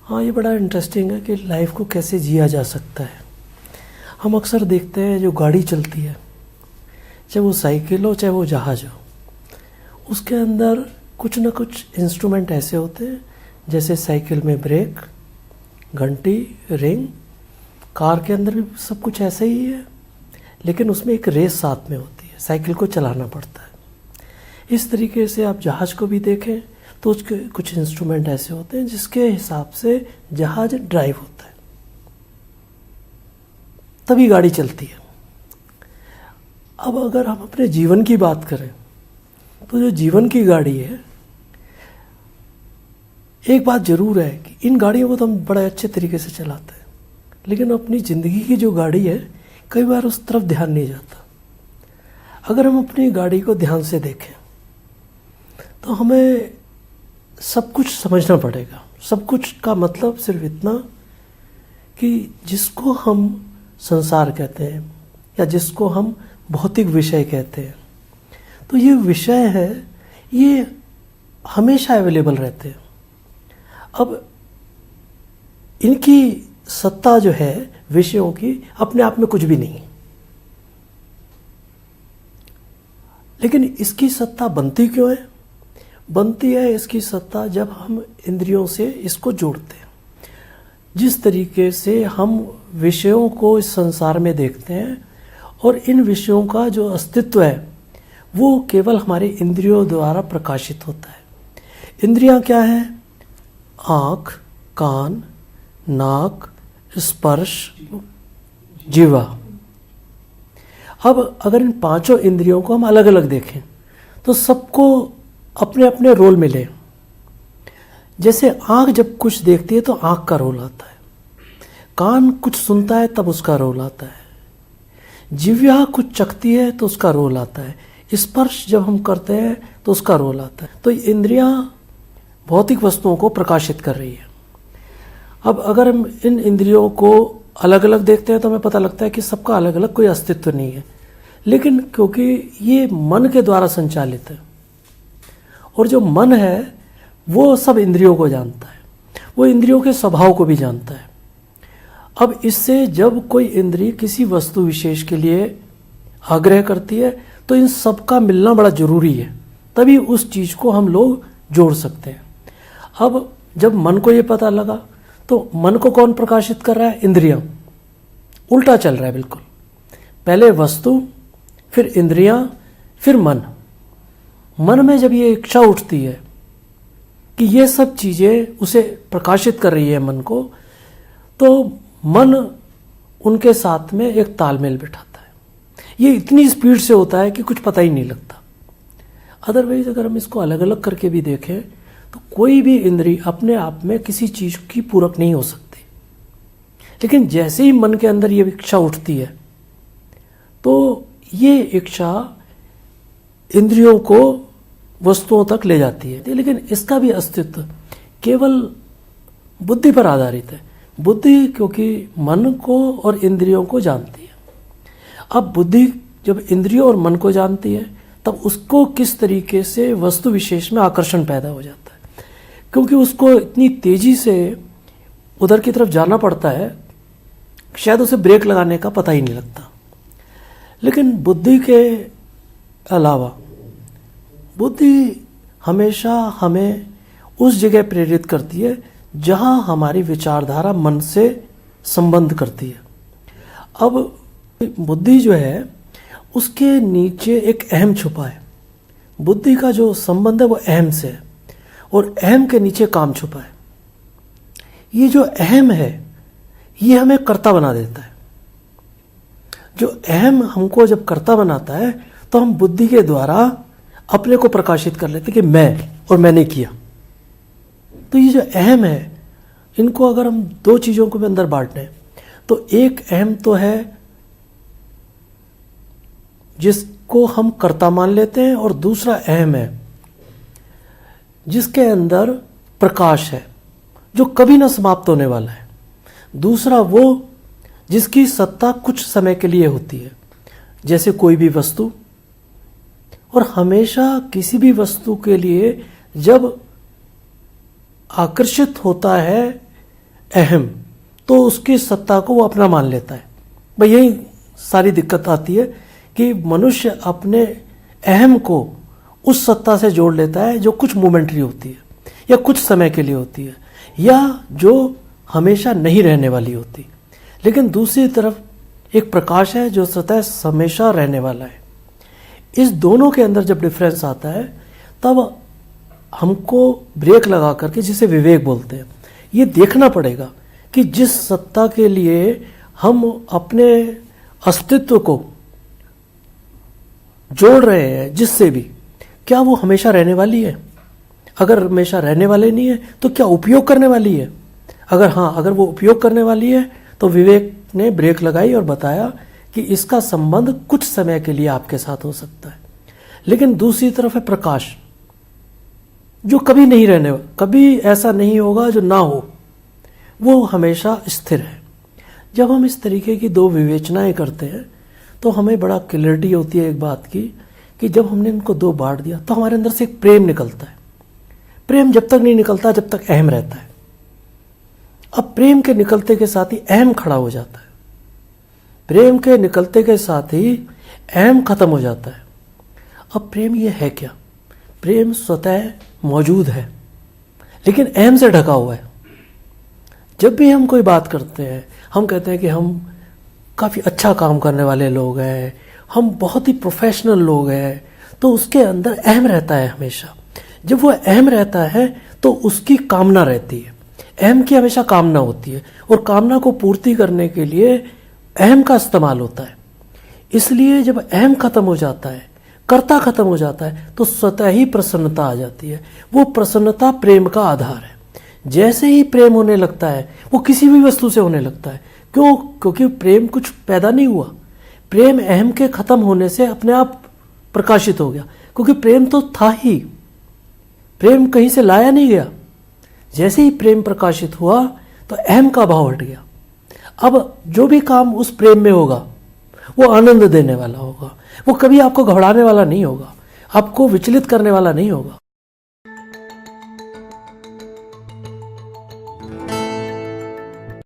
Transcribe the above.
हाँ, ये बड़ा इंटरेस्टिंग है कि लाइफ को कैसे जिया जा सकता है। हम अक्सर देखते हैं जो गाड़ी चलती है, चाहे वो साइकिल हो चाहे वो जहाज़ हो, उसके अंदर कुछ ना कुछ इंस्ट्रूमेंट ऐसे होते हैं, जैसे साइकिल में ब्रेक, घंटी, रिंग। कार के अंदर भी सब कुछ ऐसे ही है, लेकिन उसमें एक रेस साथ में होती है, साइकिल को चलाना पड़ता है। इस तरीके से आप जहाज़ को भी देखें तो उसके कुछ इंस्ट्रूमेंट ऐसे होते हैं जिसके हिसाब से जहाज़ ड्राइव होता है, तभी गाड़ी चलती है। अब अगर हम अपने जीवन की बात करें तो जो जीवन की गाड़ी है, एक बात जरूर है कि इन गाड़ियों को तो हम बड़े अच्छे तरीके से चलाते हैं, लेकिन अपनी ज़िंदगी की जो गाड़ी है कई बार उस तरफ ध्यान नहीं जाता। अगर हम अपनी गाड़ी को ध्यान से देखें तो हमें सब कुछ समझना पड़ेगा। सब कुछ का मतलब सिर्फ इतना कि जिसको हम संसार कहते हैं या जिसको हम भौतिक विषय कहते हैं, तो ये विषय है, ये हमेशा अवेलेबल रहते हैं। अब इनकी सत्ता जो है विषयों की अपने आप में कुछ भी नहीं है, लेकिन इसकी सत्ता बनती क्यों है? बनती है इसकी सत्ता जब हम इंद्रियों से इसको जोड़ते हैं। जिस तरीके से हम विषयों को इस संसार में देखते हैं और इन विषयों का जो अस्तित्व है वो केवल हमारे इंद्रियों द्वारा प्रकाशित होता है। इंद्रियां क्या है? आँख, कान, नाक, स्पर्श, जीवा। अब अगर इन पांचों इंद्रियों को हम अलग अलग देखें तो सबको अपने अपने रोल मिले। जैसे आँख जब कुछ देखती है तो आँख का रोल आता है, कान कुछ सुनता है तब उसका रोल आता है, जिह्वा कुछ चखती है तो उसका रोल आता है, स्पर्श जब हम करते हैं तो उसका रोल आता है। तो इंद्रियां भौतिक वस्तुओं को प्रकाशित कर रही है। अब अगर हम इन इंद्रियों को अलग अलग देखते हैं तो हमें पता लगता है कि सबका अलग अलग कोई अस्तित्व नहीं है, लेकिन क्योंकि ये मन के द्वारा संचालित है और जो मन है वो सब इंद्रियों को जानता है, वो इंद्रियों के स्वभाव को भी जानता है। अब इससे जब कोई इंद्रिय किसी वस्तु विशेष के लिए आग्रह करती है तो इन सब का मिलना बड़ा जरूरी है, तभी उस चीज को हम लोग जोड़ सकते हैं। अब जब मन को ये पता लगा तो मन को कौन प्रकाशित कर रहा है? इंद्रियां। उल्टा चल रहा है बिल्कुल, पहले वस्तु, फिर इंद्रियां, फिर मन। मन में जब ये इच्छा उठती है कि ये सब चीजें उसे प्रकाशित कर रही है मन को, तो मन उनके साथ में एक तालमेल बिठाता है। ये इतनी स्पीड से होता है कि कुछ पता ही नहीं लगता। अदरवाइज अगर हम इसको अलग अलग करके भी देखें तो कोई भी इंद्रिय अपने आप में किसी चीज की पूरक नहीं हो सकती, लेकिन जैसे ही मन के अंदर ये इच्छा उठती है तो ये इच्छा इंद्रियों को वस्तुओं तक ले जाती है। लेकिन इसका भी अस्तित्व केवल बुद्धि पर आधारित है। बुद्धि क्योंकि मन को और इंद्रियों को जानती है। अब बुद्धि जब इंद्रियों और मन को जानती है तब उसको किस तरीके से वस्तु विशेष में आकर्षण पैदा हो जाता है, क्योंकि उसको इतनी तेजी से उधर की तरफ जाना पड़ता है, शायद उसे ब्रेक लगाने का पता ही नहीं लगता। लेकिन बुद्धि के अलावा बुद्धि हमेशा हमें उस जगह प्रेरित करती है जहां हमारी विचारधारा मन से संबंध करती है। अब बुद्धि जो है उसके नीचे एक अहम छुपा है। बुद्धि का जो संबंध है वो अहम से है और अहम के नीचे काम छुपा है। ये जो अहम है ये हमें कर्ता बना देता है। जो अहम हमको जब कर्ता बनाता है तो हम बुद्धि के द्वारा अपने को प्रकाशित कर लेते कि मैं और मैंने किया। तो ये जो अहम है, इनको अगर हम दो चीजों को भी अंदर बांट लें तो एक अहम तो है जिसको हम कर्ता मान लेते हैं, और दूसरा अहम है जिसके अंदर प्रकाश है जो कभी ना समाप्त होने वाला है। दूसरा वो जिसकी सत्ता कुछ समय के लिए होती है, जैसे कोई भी वस्तु। और हमेशा किसी भी वस्तु के लिए जब आकर्षित होता है अहम, तो उसकी सत्ता को वो अपना मान लेता है। भाई यही सारी दिक्कत आती है कि मनुष्य अपने अहम को उस सत्ता से जोड़ लेता है जो कुछ मोमेंटरी होती है या कुछ समय के लिए होती है या जो हमेशा नहीं रहने वाली होती। लेकिन दूसरी तरफ एक प्रकाश है जो सतह हमेशा रहने वाला है। इस दोनों के अंदर जब डिफरेंस आता है तब हमको ब्रेक लगा करके, जिसे विवेक बोलते हैं, ये देखना पड़ेगा कि जिस सत्ता के लिए हम अपने अस्तित्व को जोड़ रहे हैं जिससे भी, क्या वो हमेशा रहने वाली है? अगर हमेशा रहने वाले नहीं है तो क्या उपयोग करने वाली है? अगर हाँ, अगर वो उपयोग करने वाली है तो विवेक ने ब्रेक लगाई और बताया कि इसका संबंध कुछ समय के लिए आपके साथ हो सकता है। लेकिन दूसरी तरफ है प्रकाश, जो कभी नहीं रहने, कभी ऐसा नहीं होगा जो ना हो, वो हमेशा स्थिर है। जब हम इस तरीके की दो विवेचनाएं करते हैं तो हमें बड़ा क्लियरिटी होती है एक बात की कि जब हमने इनको दो बांट दिया तो हमारे अंदर से एक प्रेम निकलता है। प्रेम जब तक नहीं निकलता जब तक अहम रहता है। अब प्रेम के निकलते के साथ ही अहम खड़ा हो जाता है। प्रेम के निकलते के साथ ही अहम खत्म हो जाता है। अब प्रेम ये है क्या? प्रेम स्वतः मौजूद है लेकिन अहम से ढका हुआ है। जब भी हम कोई बात करते हैं, हम कहते हैं कि हम काफ़ी अच्छा काम करने वाले लोग हैं, हम बहुत ही प्रोफेशनल लोग हैं, तो उसके अंदर अहम रहता है हमेशा। जब वो अहम रहता है तो उसकी कामना रहती है। अहम की हमेशा कामना होती है और कामना को पूर्ति करने के लिए अहम का इस्तेमाल होता है। इसलिए जब अहम खत्म हो जाता है, कर्ता खत्म हो जाता है, तो स्वतः ही प्रसन्नता आ जाती है। वो प्रसन्नता प्रेम का आधार है। जैसे ही प्रेम होने लगता है, वो किसी भी वस्तु से होने लगता है। क्यों? क्योंकि प्रेम कुछ पैदा नहीं हुआ। प्रेम अहम के खत्म होने से अपने आप प्रकाशित हो गया, क्योंकि प्रेम तो था ही, प्रेम कहीं से लाया नहीं गया। जैसे ही प्रेम प्रकाशित हुआ तो अहम का भाव हट गया। अब जो भी काम उस प्रेम में होगा वो आनंद देने वाला होगा, वो कभी आपको घबराने वाला नहीं होगा, आपको विचलित करने वाला नहीं होगा।